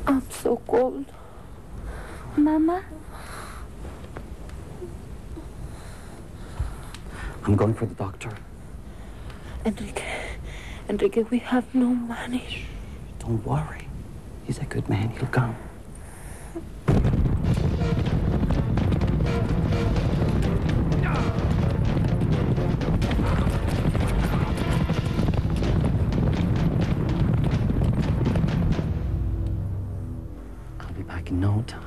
I'm so cold. Mama? I'm going for the doctor. Enrique, we have no money. Shh, don't worry. He's a good man. He'll come. I'll be back in no time.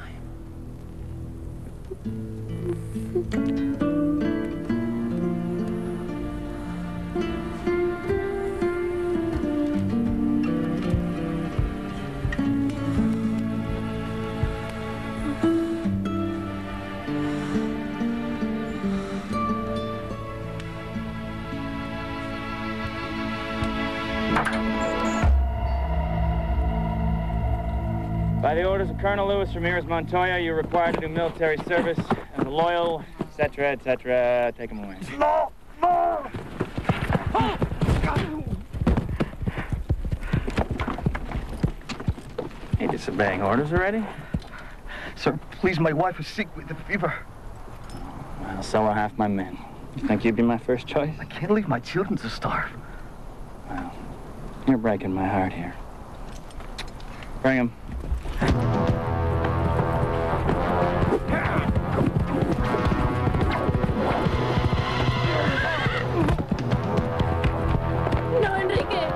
By the orders of Colonel Luis Ramirez Montoya, you're required to do military service and loyal, etc., etc. Take him away. No! No! Hey, disobeying orders already? Sir, please, my wife is sick with the fever. Well, so are half my men. You think you'd be my first choice? I can't leave my children to starve. Well, you're breaking my heart here. Bring him. No, Enrique.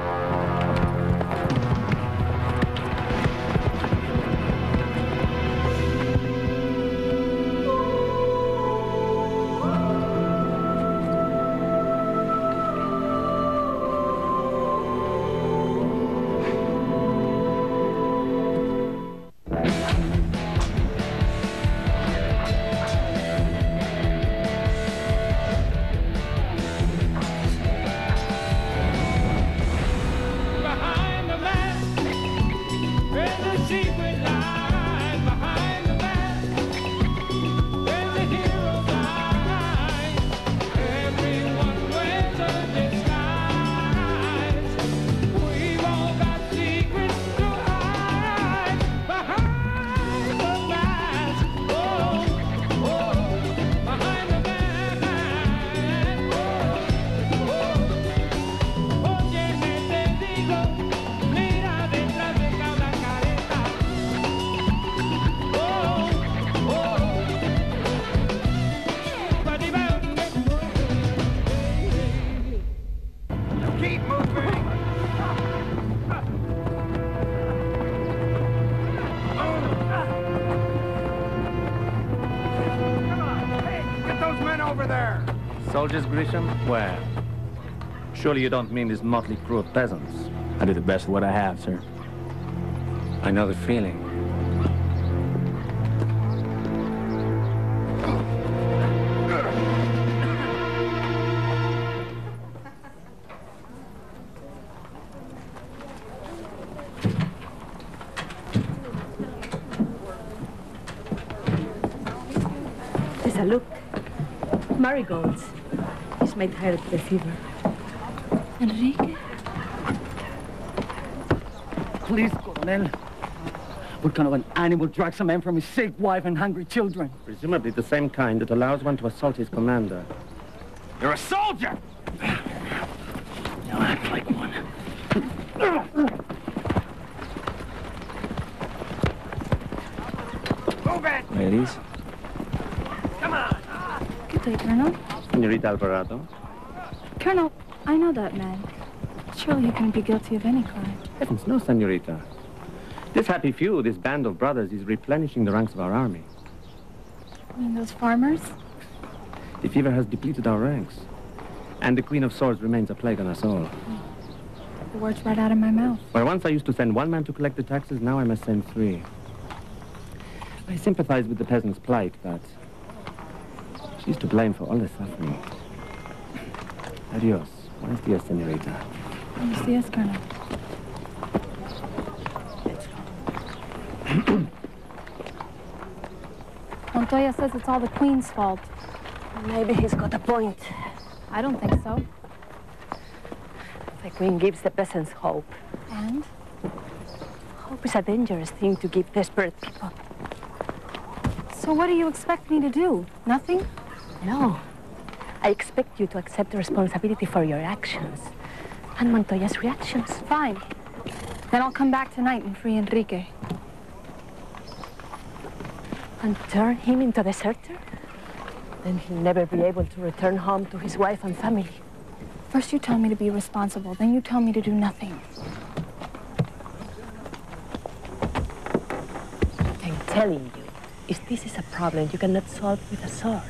Soldiers, Grisham? Where? Surely you don't mean this motley crew of peasants. I do the best of what I have, sir. I know the feeling. Lisa, look. Marigolds. This might hurt the fever. Enrique? Please, Colonel. What kind of an animal drags a man from his sick wife and hungry children? Presumably the same kind that allows one to assault his commander. You're a soldier! You'll act like one. Move it! Ladies? Come on! Good day, Colonel. Senorita Alvarado? Colonel, I know that man. Surely he couldn't be guilty of any crime. Heavens, no, senorita. This happy few, this band of brothers, is replenishing the ranks of our army. You mean those farmers? The fever has depleted our ranks. And the Queen of Swords remains a plague on us all. The words right out of my mouth. Where once I used to send one man to collect the taxes, now I must send 3. I sympathize with the peasant's plight, but she's to blame for all the suffering. Adios. Buenos dias, senorita. Buenos dias, Colonel. Montoya says it's all the Queen's fault. Maybe he's got a point. I don't think so. The Queen gives the peasants hope. And? Hope is a dangerous thing to give desperate people. So what do you expect me to do? Nothing? No. I expect you to accept responsibility for your actions and Montoya's reactions. Fine. Then I'll come back tonight and free Enrique. And turn him into a deserter? Then he'll never be able to return home to his wife and family. First you tell me to be responsible, then you tell me to do nothing. I'm telling you, if this is a problem you cannot solve with a sword.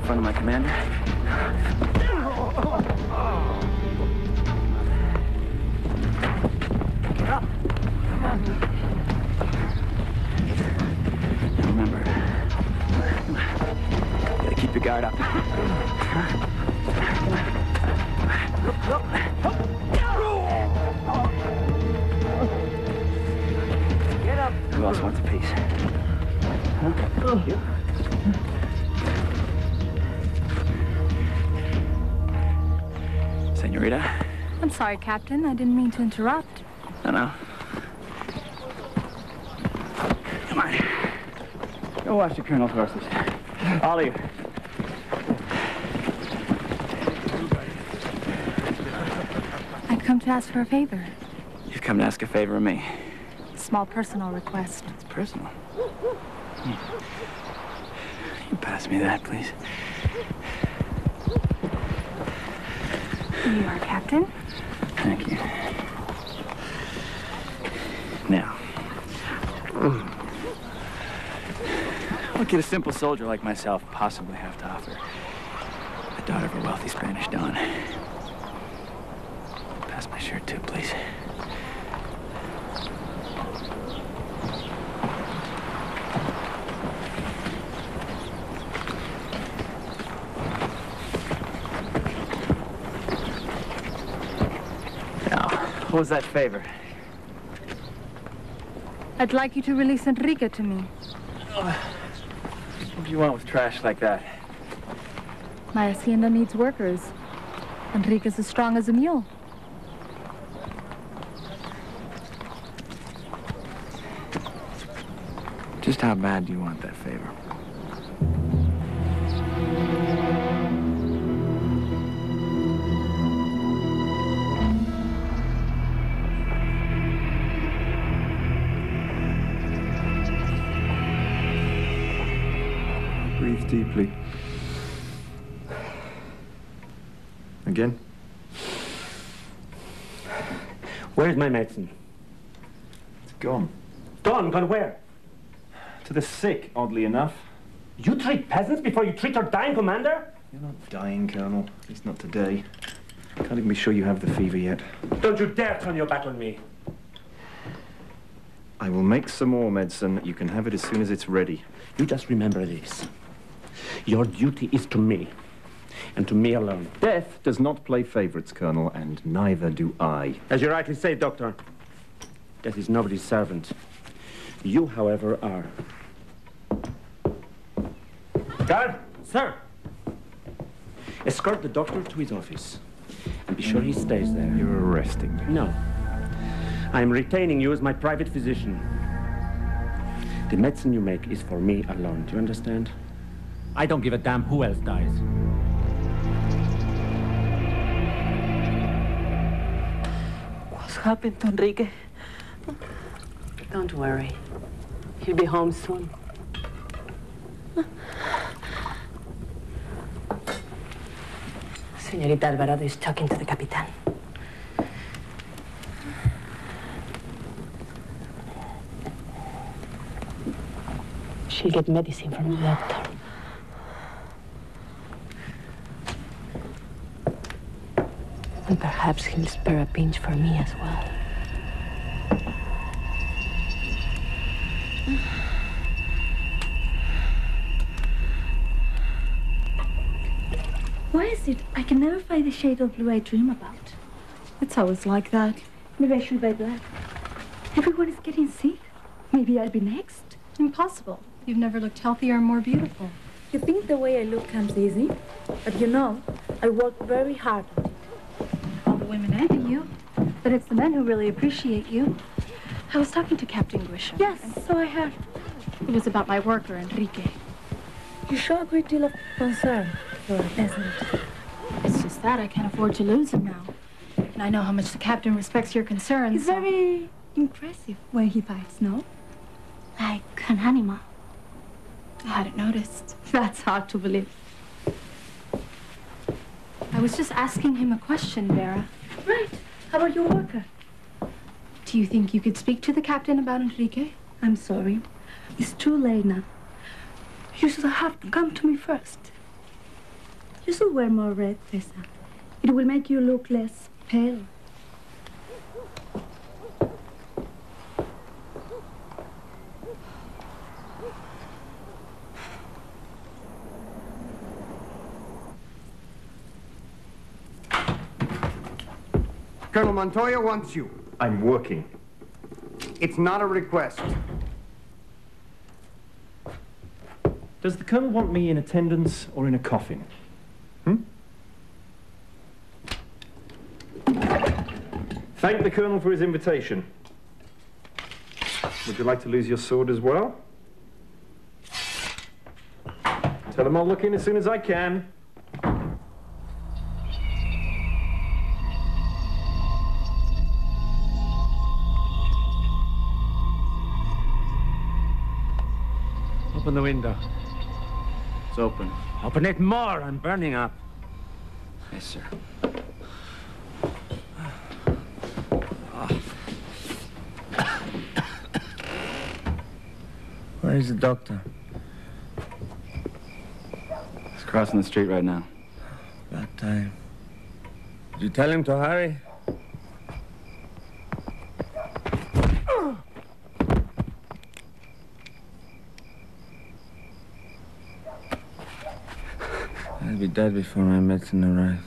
Front of my commander. Get up. Remember, gotta keep your guard up. Get up. Who else wants a piece? Huh? You? Senorita? I'm sorry, Captain. I didn't mean to interrupt. No. Come on. Go wash the Colonel's horses. All of you. I'd come to ask for a favor. You've come to ask a favor of me. Small personal request. It's personal. You pass me that, please. Here you are, Captain. Thank you. Now, what could a simple soldier like myself possibly have to offer the daughter of a wealthy Spanish don? Pass my shirt too, please. What was that favor? I'd like you to release Enrique to me. What do you want with trash like that? My hacienda needs workers. Enrique's as strong as a mule. Just how bad do you want that favor? Breathe deeply. Again. Where's my medicine? It's gone. Gone? Gone where? To the sick, oddly enough. You treat peasants before you treat your dying commander? You're not dying, Colonel. At least not today. Can't even be sure you have the fever yet. Don't you dare turn your back on me. I will make some more medicine. You can have it as soon as it's ready. You just remember this. Your duty is to me, and to me alone. Death does not play favorites, Colonel, and neither do I. As you rightly say, Doctor, death is nobody's servant. You, however, are. Guard! Sir! Escort the doctor to his office, and be sure he stays there. You're arresting me. No. I am retaining you as my private physician. The medicine you make is for me alone. Do you understand? I don't give a damn who else dies. What's happened to Enrique? Don't worry. He'll be home soon. Señorita Alvarado is talking to the Capitan. She'll get medicine from the doctor. And perhaps he'll spare a pinch for me as well. Doctor? Why is it I can never find the shade of blue I dream about? It's always like that. Maybe I should buy black. Everyone is getting sick. Maybe I'll be next. Impossible. You've never looked healthier or more beautiful. You think the way I look comes easy? But you know, I work very hard at it. All the women envy you, but it's the men who really appreciate you. I was talking to Captain Grisham. Yes, so I heard. It was about my worker, Enrique. You show a great deal of concern for a peasant. It's just that I can't afford to lose him now. And I know how much the captain respects your concerns. He's very impressive when he fights, no? Like an animal. I hadn't noticed. That's hard to believe. I was just asking him a question, Vera. Right. How about your worker? Do you think you could speak to the captain about Enrique? I'm sorry. It's too late now. You should have come to me first. You should wear more red, Tessa. It will make you look less pale. Colonel Montoya wants you. I'm working. It's not a request. Does the Colonel want me in attendance or in a coffin? Thank the Colonel for his invitation. Would you like to lose your sword as well? Tell him I'll look in as soon as I can. Open the window. It's open. Open it more. I'm burning up. Yes, sir. Where is the doctor? He's crossing the street right now. About time. Did you tell him to hurry? I'll be dead before my medicine arrives.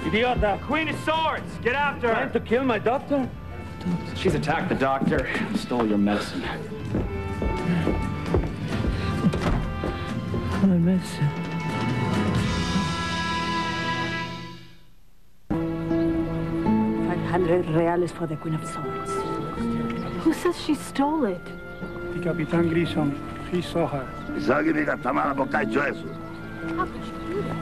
Idiota! Queen of Swords! Get after her! Trying to kill my doctor? She's attacked the doctor. Stole your medicine. My medicine. $500 for the Queen of Swords. Who says she stole it? The Captain Grisham, he saw her. How could she do this?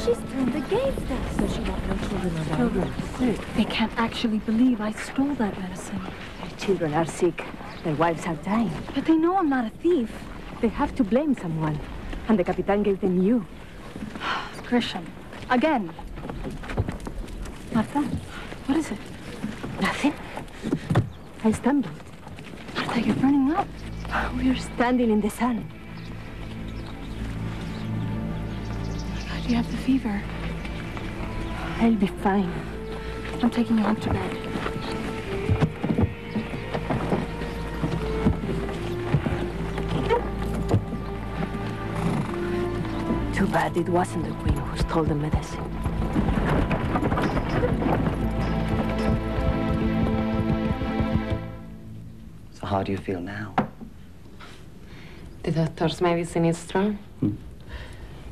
She's turned against us. So she got no children around her. They can't actually believe I stole that medicine. Their children are sick. Their wives are dying. But they know I'm not a thief. They have to blame someone. And the Capitan gave them you. Grisham. Again. Martha, What is it? nothing. I stumbled. Martha, you're burning up. We're standing in the sun. God, you have the fever. I'll be fine. I'm taking you home to bed. Too bad it wasn't the Queen who stole the medicine. So how do you feel now? The doctor's medicine is strong.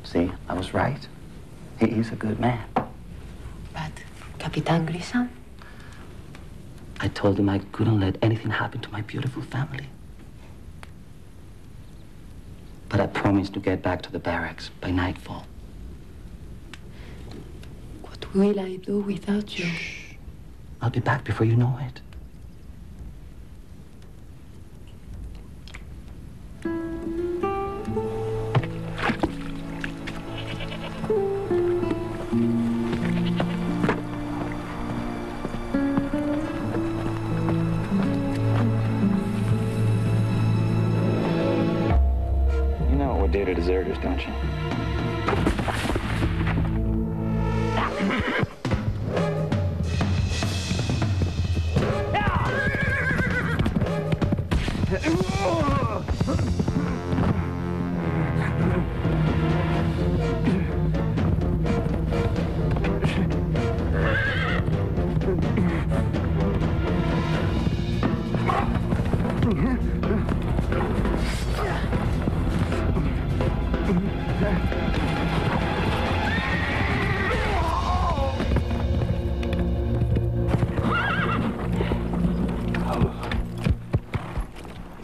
See, I was right. He's a good man. But Capitan Grisham? I told him I couldn't let anything happen to my beautiful family. But I promised to get back to the barracks by nightfall. What will I do without you? Shh. I'll be back before you know it. You know what we do to deserters, don't you?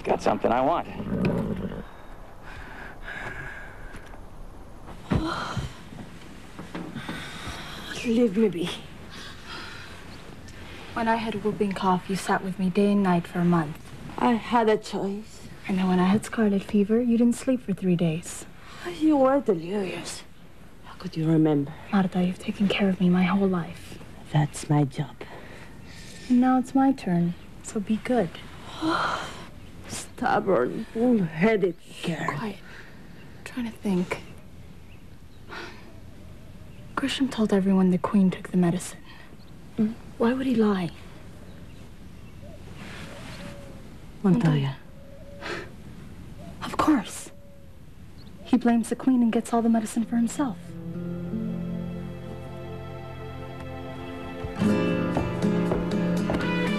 Got something I want. Leave me be. When I had whooping cough, you sat with me day and night for a month. I had a choice. And then when I had scarlet fever, you didn't sleep for 3 days. You were delirious. How could you remember? Marta, you've taken care of me my whole life. That's my job. And now it's my turn, so be good. Stubborn, bull-headed girl. Quiet. I'm trying to think. Grisham told everyone the Queen took the medicine. Why would he lie? Montoya. Of course. He blames the Queen and gets all the medicine for himself.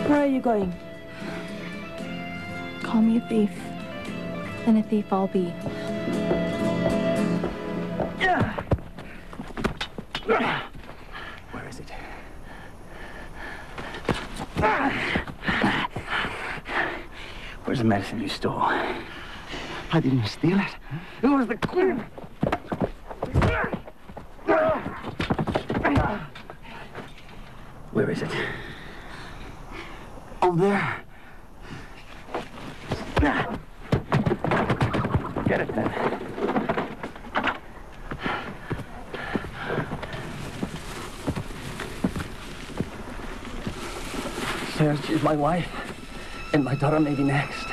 Where are you going? Call me a thief. And a thief I'll be. Where is it? Where's the medicine you stole? I didn't steal it. It was the Queen. Where is it? Over there. Get it then. Serge is my wife, and my daughter may be next.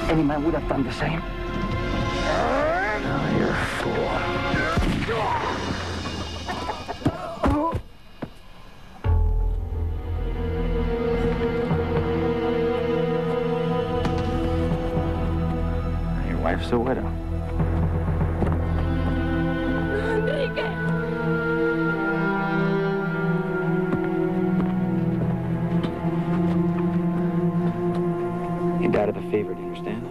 Any man would have done the same. Oh, you're a fool. Your wife's a widow. He died of the fever, do you understand?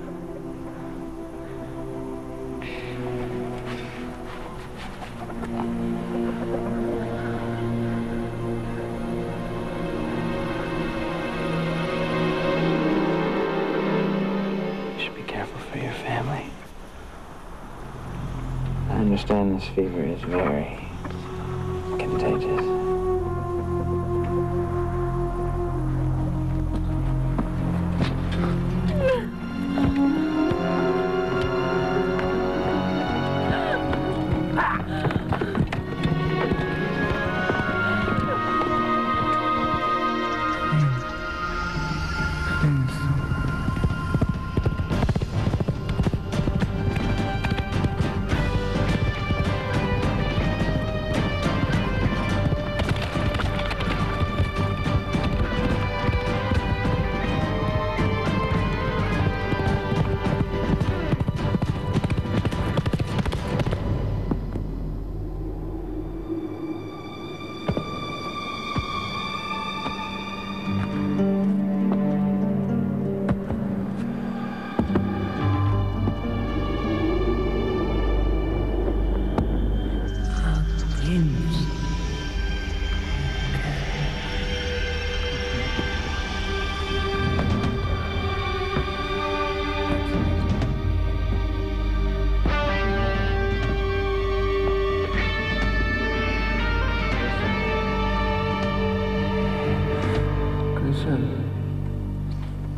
You should be careful for your family. I understand this fever is very contagious.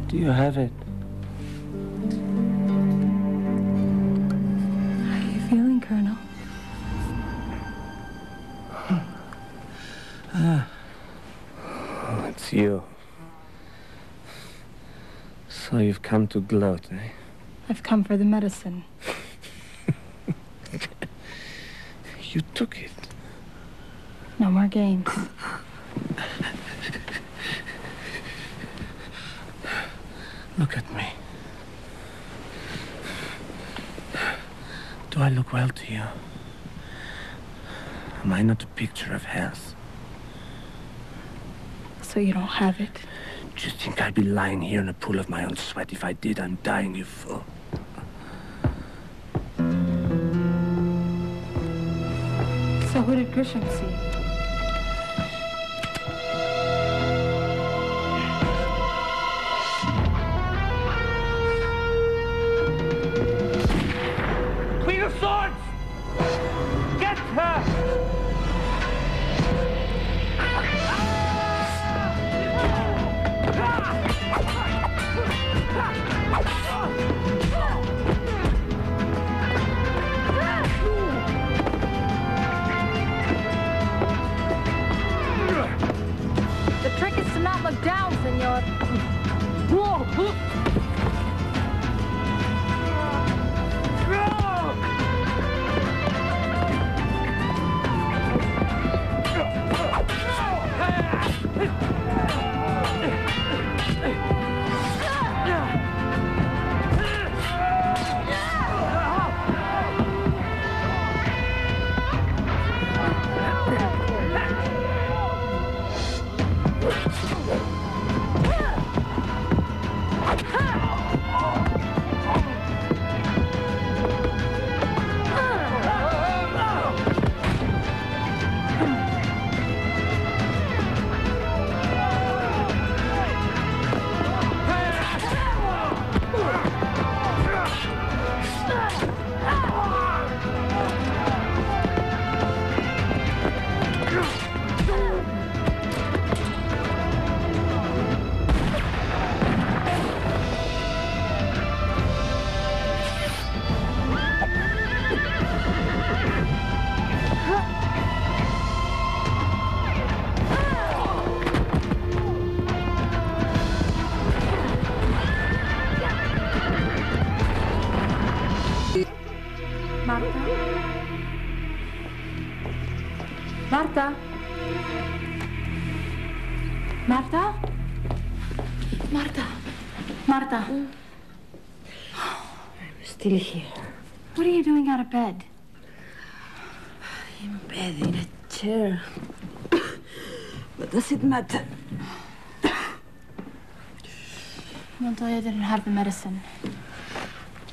Do you have it? How are you feeling, Colonel? Oh, it's you. So you've come to gloat, eh? I've come for the medicine. You took it. No more games. Look at me. Do I look well to you? Am I not a picture of health? So you don't have it? Do you think I'd be lying here in a pool of my own sweat? If I did, I'm dying, you fool. So who did Grisham see? Queen of Swords! Get her! The trick is to not look down, senor. Marta? Marta? Marta? Marta? I'm still here. What are you doing out of bed? In bed, in a chair. What does it matter? Montoya didn't have the medicine.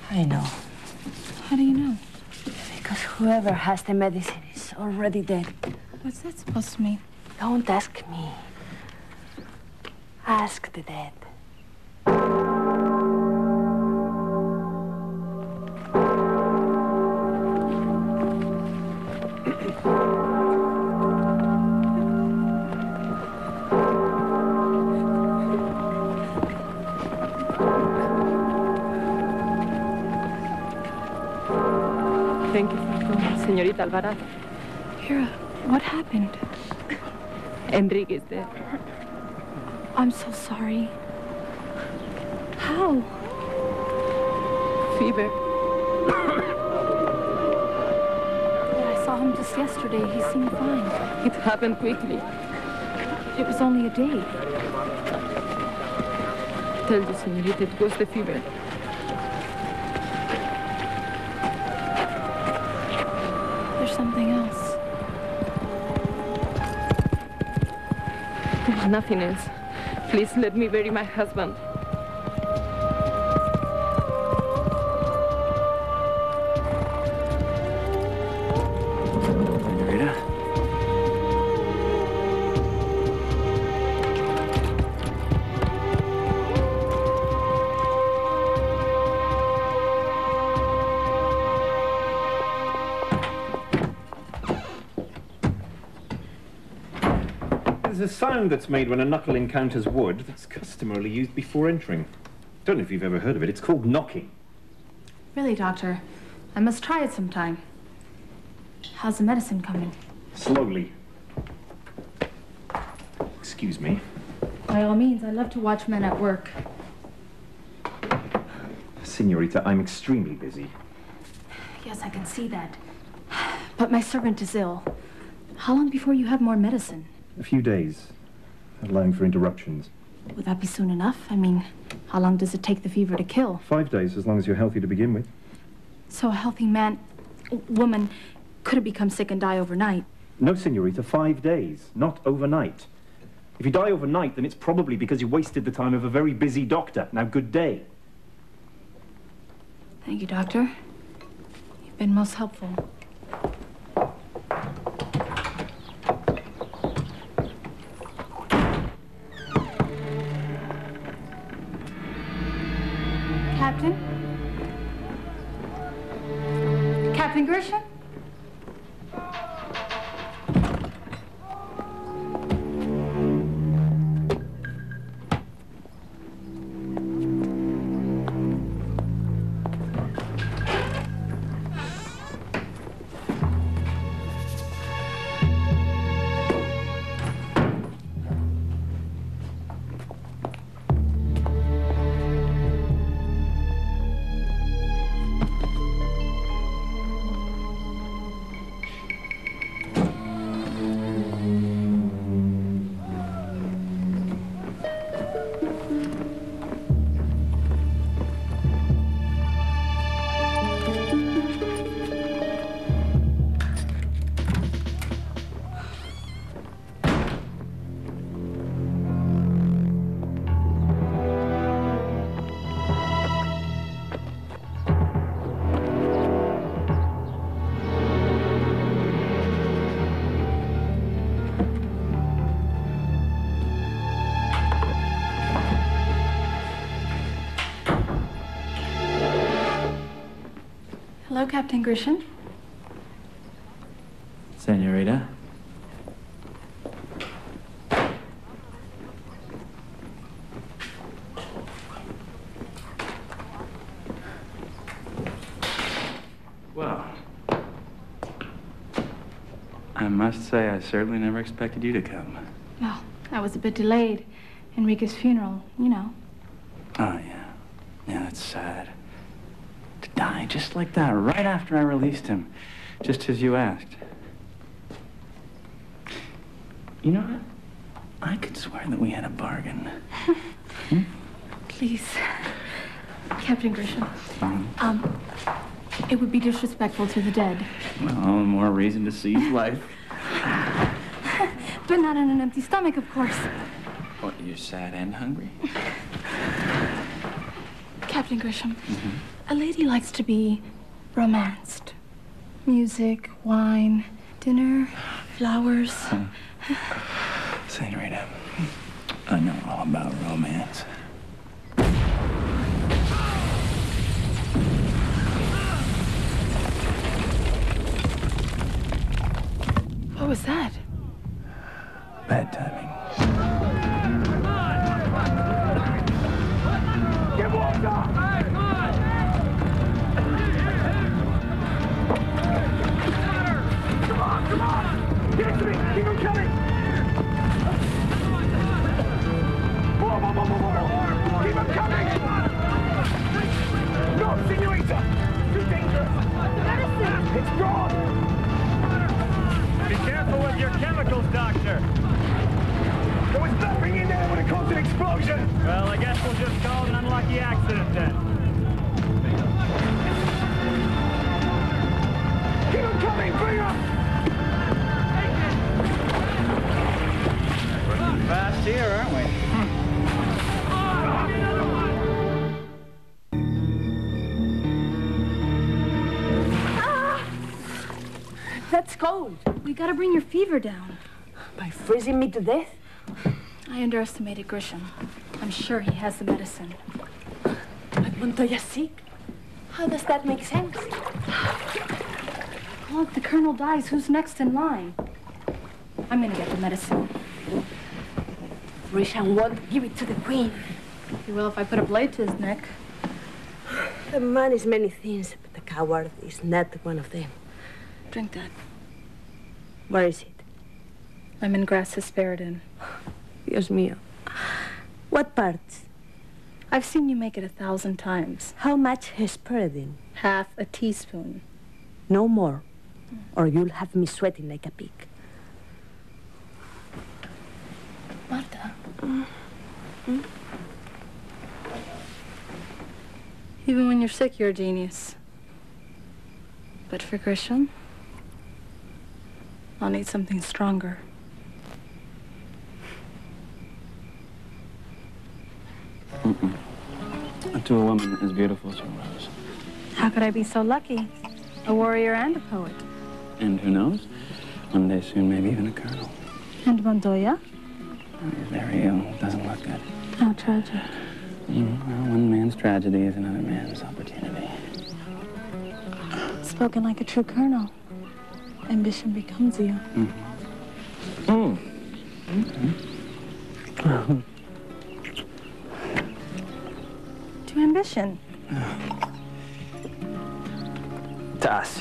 I know. How do you know? Because whoever has the medicine is already dead. What's that supposed to mean? Don't ask me. Ask the dead. Thank you for coming, Señorita Alvarado. Hira, what happened? Enrique is dead. I'm so sorry. How? Fever. But I saw him just yesterday. He seemed fine. It happened quickly. It was only a day. Tell you, Señorita, it was the fever. There's something else. There's nothing else. Please let me bury my husband. Rita? There's a sound that's made when a knuckle encounters wood that's customarily used before entering. Don't know if you've ever heard of it. It's called knocking. Really, Doctor? I must try it sometime. How's the medicine coming? Slowly. Excuse me. By all means, I love to watch men at work. Senorita, I'm extremely busy. Yes, I can see that. But my servant is ill. How long before you have more medicine? A few days, allowing for interruptions. Would that be soon enough? I mean, how long does it take the fever to kill? 5 days, as long as you're healthy to begin with. So a healthy woman, could have become sick and die overnight. No, Senorita, 5 days, not overnight. If you die overnight, then it's probably because you wasted the time of a very busy doctor. Now, good day. Thank you, Doctor. You've been most helpful. Captain Grisham? Hello, Captain Grisham. Senorita? Well, I must say I certainly never expected you to come. Well, I was a bit delayed. Enrique's funeral, you know. Oh, yeah. Yeah, that's sad. To die just like that, right after I released him, just as you asked. You know what? I could swear that we had a bargain. Please, Captain Grisham. It would be disrespectful to the dead. Well, more reason to seize life. But not on an empty stomach, of course. What, you're sad and hungry? Captain Grisham, a lady likes to be romanced. Music, wine, dinner, flowers. Senorita, I know all about romance. What was that? Bad timing. Get walked off! Come on! Get to me! Keep him coming! Whoa! Keep him coming! No, senorita! Too dangerous! It's gone! Be careful with your chemicals, Doctor. There was nothing in there when it caused an explosion! Well, I guess we'll just call it an unlucky accident then. Keep him coming! Bring him! We're fast here, aren't we? That's cold. We gotta bring your fever down. By freezing me to death? I underestimated Grisham. I'm sure he has the medicine. But Montoya's sick. How does that make sense? Well, if the colonel dies, who's next in line? I'm gonna get the medicine. Grisham won't give it to the queen. He will if I put a blade to his neck. The man is many things, but the coward is not one of them. Drink that. Where is it? Lemongrass asparaginum. Dios mío. What parts? I've seen you make it 1,000 times. How much asparaginum? Half a teaspoon. No more, or you'll have me sweating like a pig. Marta. Even when you're sick, you're a genius. But for Grisham, I'll need something stronger. To a woman as beautiful as your Rose. How could I be so lucky? A warrior and a poet. And who knows? One day soon, maybe even a colonel. And Montoya? He's very ill. Doesn't look good. How tragic. Well, one man's tragedy is another man's opportunity. It's spoken like a true colonel. Ambition becomes you. To ambition. To us.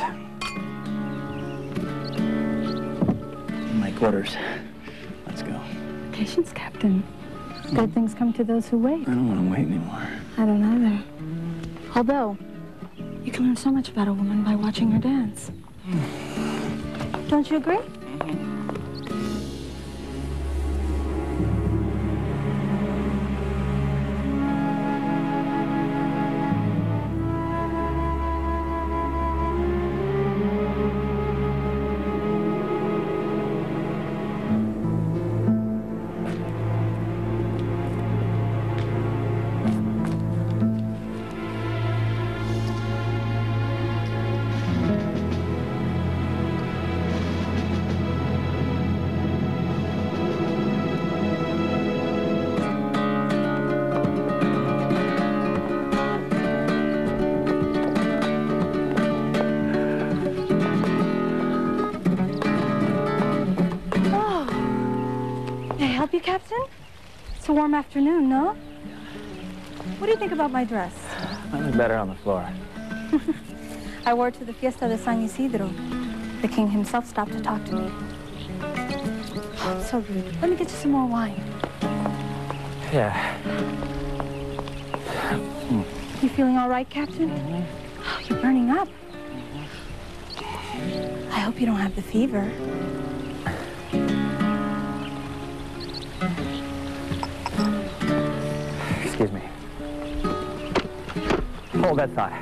My quarters. Let's go. Patience, Captain. Good things come to those who wait. I don't want to wait anymore. I don't either. Although, you can learn so much about a woman by watching her dance. Don't you agree? Help you, Captain? It's a warm afternoon, no? What do you think about my dress? I look better on the floor. I wore it to the Fiesta de San Isidro. The king himself stopped to talk to me. Oh, so rude. Let me get you some more wine. Yeah. You feeling all right, Captain? Oh, you're burning up. I hope you don't have the fever. Excuse me. Hold that thought.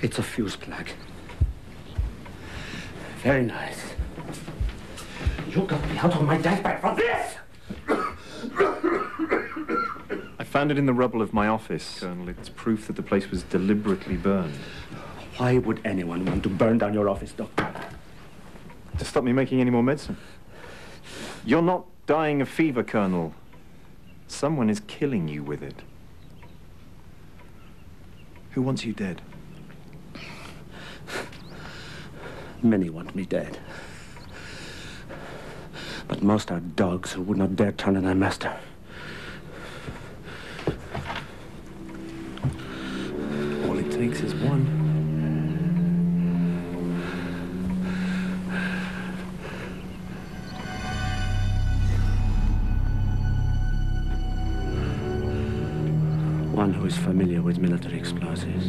It's a fuse plug. Very nice. You got me out of my deathbed for this! I found it in the rubble of my office, Colonel. It's proof that the place was deliberately burned. Why would anyone want to burn down your office, Doctor? To stop me making any more medicine. You're not dying of fever, Colonel. Someone is killing you with it. Who wants you dead? Many want me dead. But most are dogs who would not dare turn on their master. All it takes is one. One who is familiar with military explosives.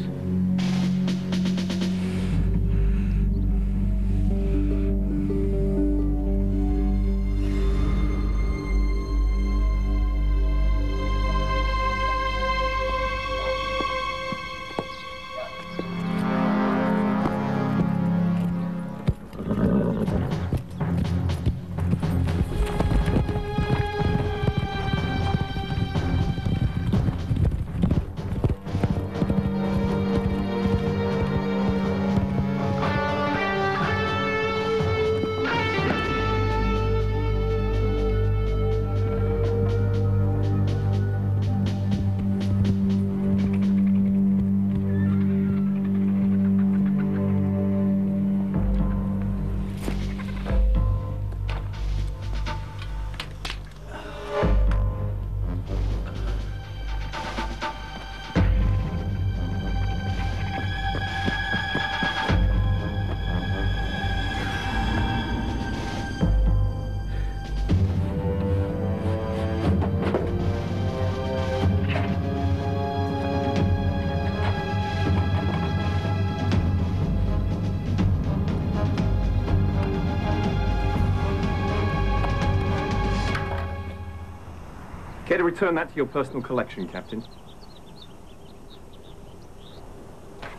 Care to return that to your personal collection, Captain?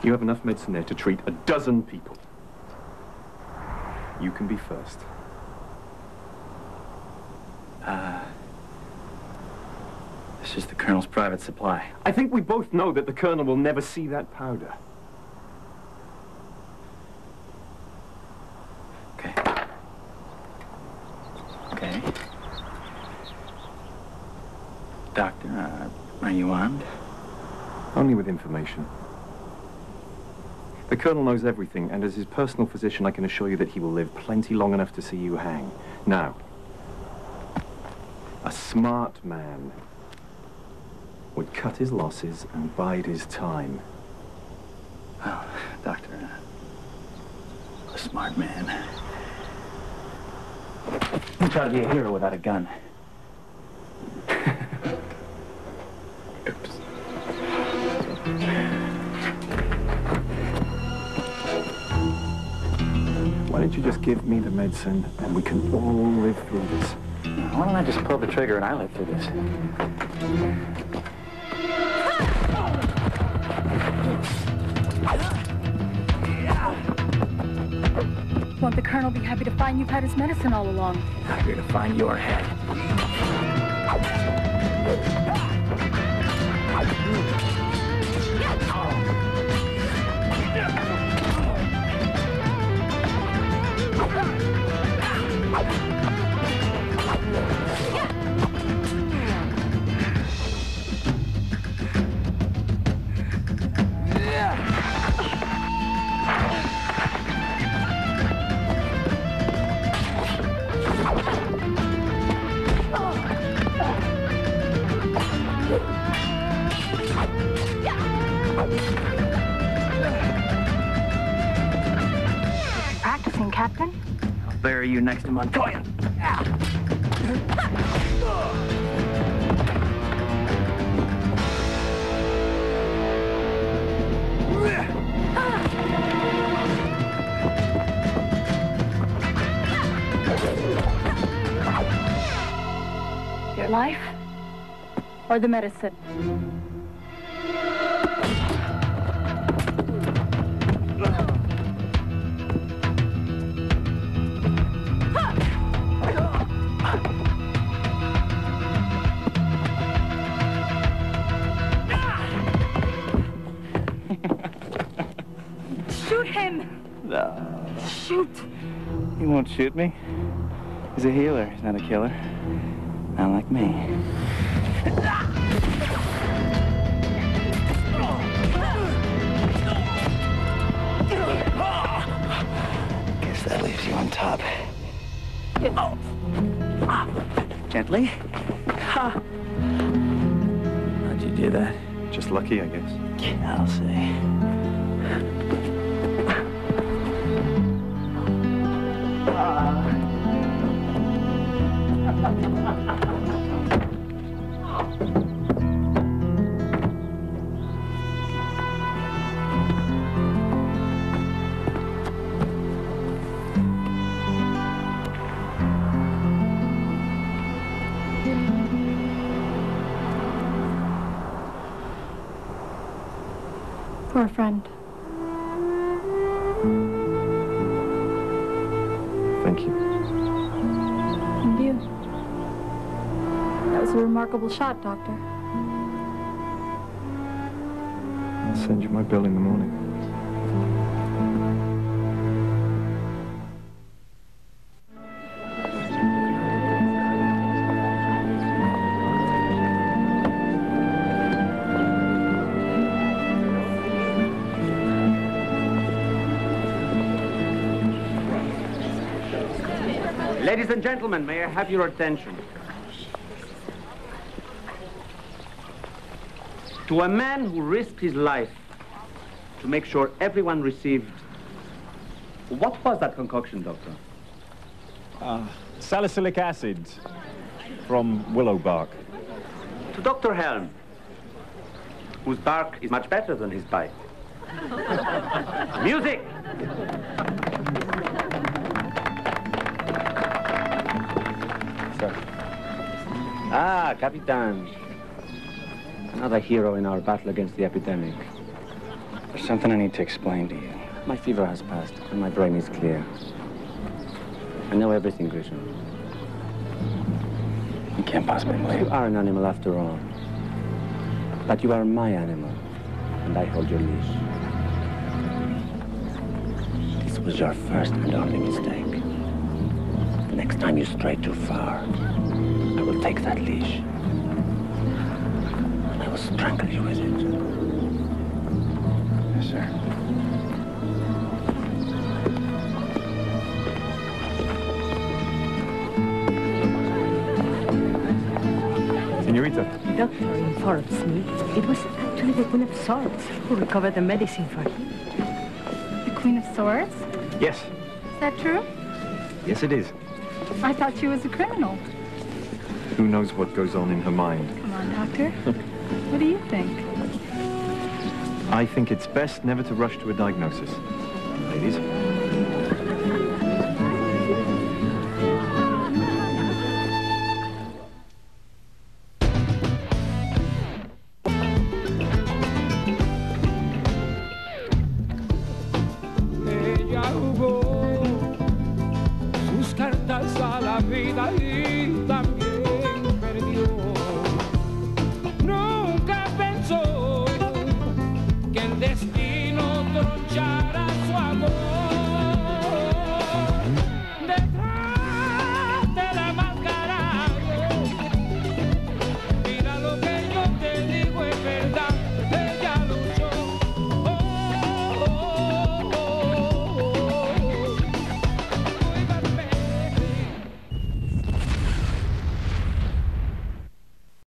You have enough medicine there to treat 12 people. You can be first. This is the Colonel's private supply. I think we both know that the Colonel will never see that powder. Okay. Doctor, are you armed? Only with information. The Colonel knows everything, and as his personal physician, I can assure you that he will live plenty long enough to see you hang. Now, a smart man would cut his losses and bide his time. Well, Doctor, a smart man. You try to be a hero without a gun. Oops. Why don't you just give me the medicine and we can all live through this? Why don't I just pull the trigger and I live through this? Won't the Colonel be happy to find you've had his medicine all along? Happier to find your head. Practicing, Captain? I'll bury you next to Montoya. Your life or the medicine? Shoot him! No. Shoot! He won't shoot me. He's a healer. He's not a killer. Not like me. Guess that leaves you on top. Gently. How'd you do that? Just lucky, I guess. I'll see. For a friend. Thank you. And you. That was a remarkable shot, Doctor. I'll send you my bill in the morning. Ladies and gentlemen, may I have your attention? To a man who risked his life to make sure everyone received... What was that concoction, Doctor? Salicylic acid from willow bark. To Dr. Helm, whose bark is much better than his bite. Music! Sir. Ah, Capitan. Another hero in our battle against the epidemic. There's something I need to explain to you. My fever has passed, and my brain is clear. I know everything, Grisham. You can't possibly believe You are an animal after all. But you are my animal, and I hold your leash. This was your first and only mistake. Next time you stray too far, I will take that leash. I'll strangle you with it. Yes, sir. Senorita. The doctor informs me it was actually the Queen of Swords who recovered the medicine for him. The Queen of Swords? Yes. Is that true? Yes, it is. I thought she was a criminal. Who knows what goes on in her mind? Come on, Doctor. What do you think? I think it's best never to rush to a diagnosis. Ladies. Ella jugó sus cartas a la vida y también